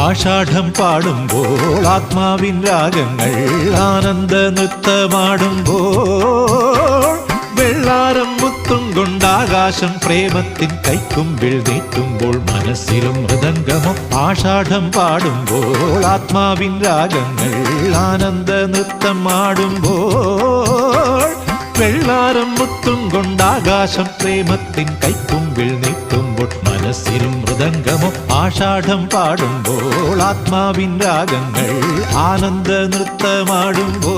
ആഷാഢം പാടുമ്പോൾ ആത്മാവിൻ രാഗങ്ങൾ ആനന്ദ നൃത്തമാടുമ്പോൾ വെള്ളാരം മുത്തും കൊണ്ടാകാശം പ്രേമത്തിൻ കൈക്കുമ്പിൽ നീട്ടുമ്പോൾ മനസ്സിലും മൃദംഗമോ ആഷാഢം പാടുമ്പോൾ ആത്മാവിൻ രാഗങ്ങൾ ആനന്ദ നൃത്തമാടുമ്പോൾ വെള്ളാരം മുത്തും കൊണ്ടാകാശം പ്രേമത്തിൻ കൈക്കുമ്പിൽ നീട്ടുമ്പോൾ മനസ്സിലും മൃദംഗമോ ആഷാഢം പാടുമ്പോൾ ആത്മാവിൻ രാഗങ്ങൾ ആനന്ദ നൃത്തമാടുമ്പോൾ